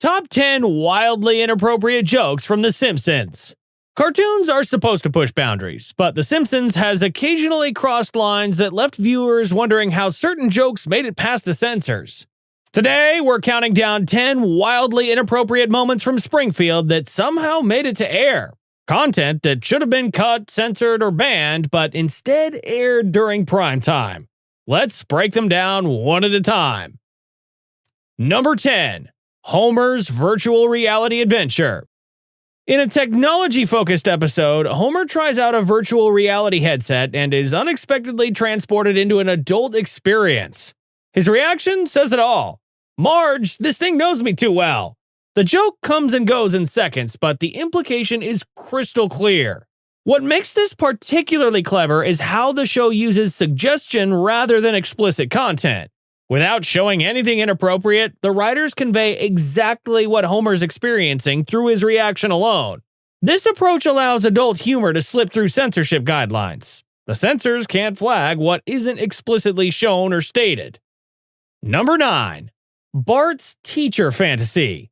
Top 10 wildly inappropriate jokes from The Simpsons. Cartoons are supposed to push boundaries, but The Simpsons has occasionally crossed lines that left viewers wondering how certain jokes made it past the censors. Today, we're counting down 10 wildly inappropriate moments from Springfield that somehow made it to air. Content that should have been cut, censored, or banned, but instead aired during prime time. Let's break them down one at a time. Number 10. Homer's virtual reality adventure. In a technology-focused episode, Homer tries out a virtual reality headset and is unexpectedly transported into an adult experience. His reaction says it all. "Marge, this thing knows me too well." The joke comes and goes in seconds, but the implication is crystal clear. What makes this particularly clever is how the show uses suggestion rather than explicit content. Without showing anything inappropriate, the writers convey exactly what Homer's experiencing through his reaction alone. This approach allows adult humor to slip through censorship guidelines. The censors can't flag what isn't explicitly shown or stated. Number 9. Bart's teacher fantasy.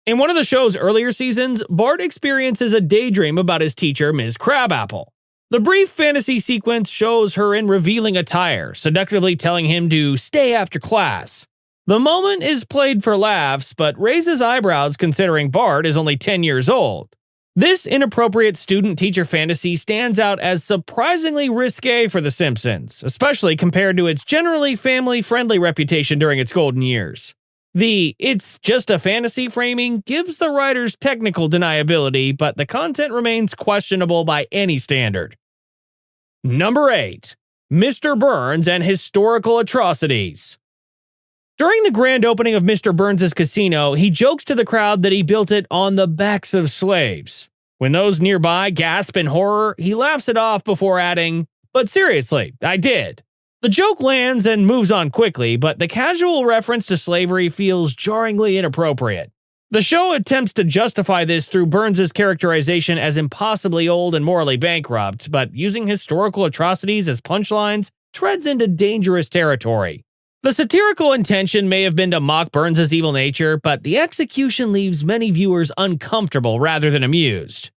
In one of the show's earlier seasons, Bart experiences a daydream about his teacher, Ms. Crabapple. The brief fantasy sequence shows her in revealing attire, seductively telling him to stay after class. The moment is played for laughs, but raises eyebrows considering Bart is only 10 years old. This inappropriate student-teacher fantasy stands out as surprisingly risque for The Simpsons, especially compared to its generally family-friendly reputation during its golden years. The "it's just a fantasy" framing gives the writers technical deniability, but the content remains questionable by any standard. Number 8. Mr. Burns and historical atrocities. During the grand opening of Mr. Burns' casino, he jokes to the crowd that he built it on the backs of slaves. When those nearby gasp in horror, he laughs it off before adding, "But seriously, I did." The joke lands and moves on quickly, but the casual reference to slavery feels jarringly inappropriate. The show attempts to justify this through Burns' characterization as impossibly old and morally bankrupt, but using historical atrocities as punchlines treads into dangerous territory. The satirical intention may have been to mock Burns' evil nature, but the execution leaves many viewers uncomfortable rather than amused.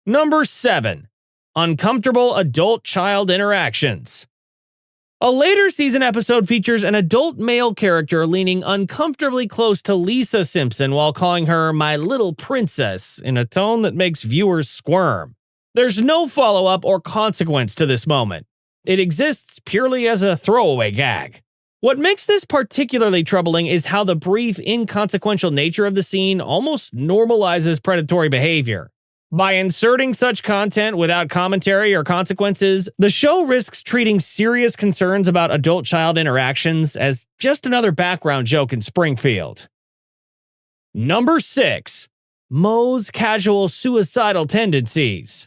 Number 7. Uncomfortable adult-child interactions. A later season episode features an adult male character leaning uncomfortably close to Lisa Simpson while calling her "my little princess" in a tone that makes viewers squirm. There's no follow-up or consequence to this moment. It exists purely as a throwaway gag. What makes this particularly troubling is how the brief, inconsequential nature of the scene almost normalizes predatory behavior. By inserting such content without commentary or consequences, the show risks treating serious concerns about adult-child interactions as just another background joke in Springfield. Number 6. Moe's casual suicidal tendencies.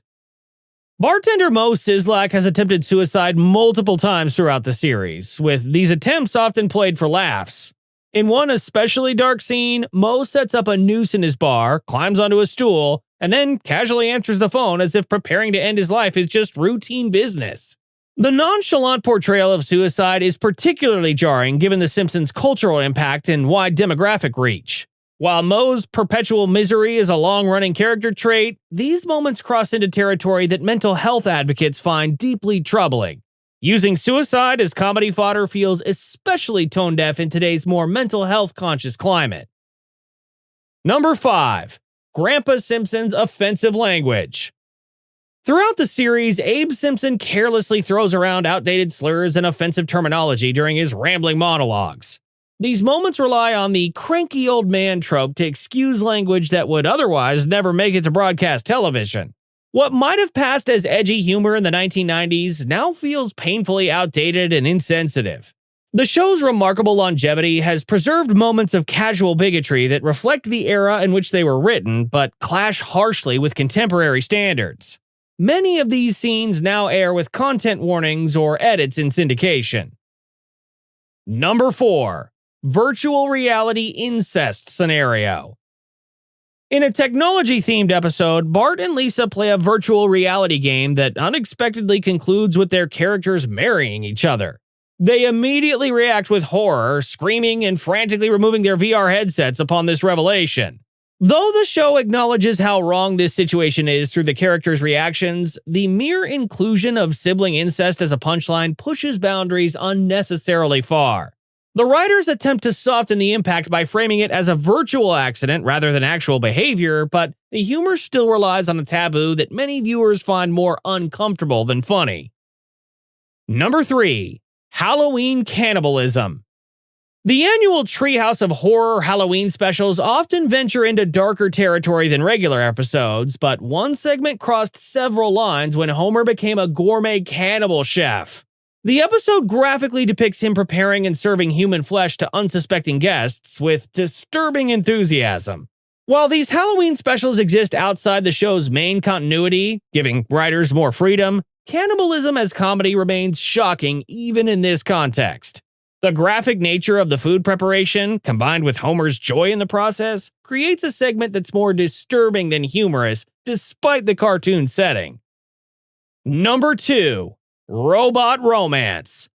Bartender Moe Sislak has attempted suicide multiple times throughout the series, with these attempts often played for laughs. In one especially dark scene, Moe sets up a noose in his bar, climbs onto a stool, and then casually answers the phone as if preparing to end his life is just routine business. The nonchalant portrayal of suicide is particularly jarring given The Simpsons' cultural impact and wide demographic reach. While Moe's perpetual misery is a long-running character trait, these moments cross into territory that mental health advocates find deeply troubling. Using suicide as comedy fodder feels especially tone-deaf in today's more mental health-conscious climate. Number 5. Grandpa Simpson's offensive language. Throughout the series, Abe Simpson carelessly throws around outdated slurs and offensive terminology during his rambling monologues. These moments rely on the cranky old man trope to excuse language that would otherwise never make it to broadcast television. What might have passed as edgy humor in the 1990s now feels painfully outdated and insensitive. The show's remarkable longevity has preserved moments of casual bigotry that reflect the era in which they were written, but clash harshly with contemporary standards. Many of these scenes now air with content warnings or edits in syndication. Number 4. Virtual reality incest scenario. In a technology-themed episode, Bart and Lisa play a virtual reality game that unexpectedly concludes with their characters marrying each other. They immediately react with horror, screaming and frantically removing their VR headsets upon this revelation. Though the show acknowledges how wrong this situation is through the characters' reactions, the mere inclusion of sibling incest as a punchline pushes boundaries unnecessarily far. The writers attempt to soften the impact by framing it as a virtual accident rather than actual behavior, but the humor still relies on a taboo that many viewers find more uncomfortable than funny. Number 3. Halloween cannibalism. The annual Treehouse of Horror Halloween specials often venture into darker territory than regular episodes, but one segment crossed several lines when Homer became a gourmet cannibal chef. The episode graphically depicts him preparing and serving human flesh to unsuspecting guests with disturbing enthusiasm. While these Halloween specials exist outside the show's main continuity, giving writers more freedom, cannibalism as comedy remains shocking even in this context. The graphic nature of the food preparation, combined with Homer's joy in the process, creates a segment that's more disturbing than humorous, despite the cartoon setting. Number 2. Robot Romance.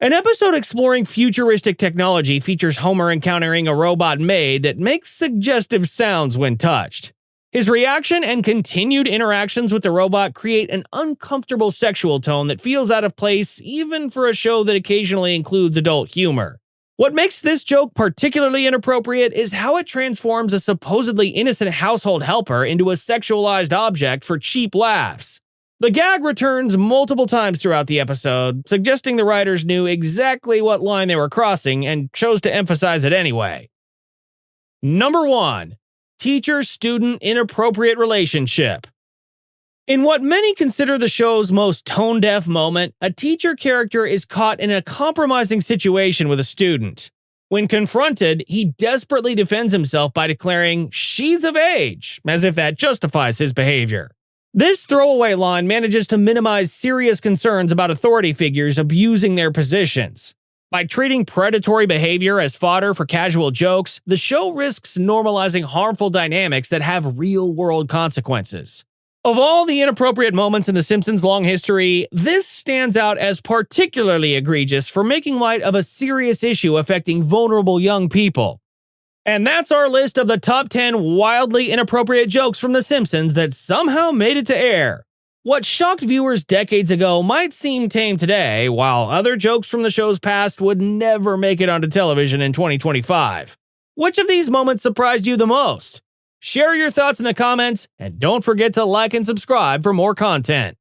An episode exploring futuristic technology features Homer encountering a robot maid that makes suggestive sounds when touched. His reaction and continued interactions with the robot create an uncomfortable sexual tone that feels out of place even for a show that occasionally includes adult humor. What makes this joke particularly inappropriate is how it transforms a supposedly innocent household helper into a sexualized object for cheap laughs. The gag returns multiple times throughout the episode, suggesting the writers knew exactly what line they were crossing and chose to emphasize it anyway. Number 1. Teacher-student inappropriate relationship. In what many consider the show's most tone-deaf moment, a teacher character is caught in a compromising situation with a student. When confronted, he desperately defends himself by declaring, "She's of age," as if that justifies his behavior. This throwaway line manages to minimize serious concerns about authority figures abusing their positions. By treating predatory behavior as fodder for casual jokes, the show risks normalizing harmful dynamics that have real-world consequences. Of all the inappropriate moments in The Simpsons' long history, this stands out as particularly egregious for making light of a serious issue affecting vulnerable young people. And that's our list of the top 10 wildly inappropriate jokes from The Simpsons that somehow made it to air. What shocked viewers decades ago might seem tame today, while other jokes from the show's past would never make it onto television in 2025. Which of these moments surprised you the most? Share your thoughts in the comments, and don't forget to like and subscribe for more content.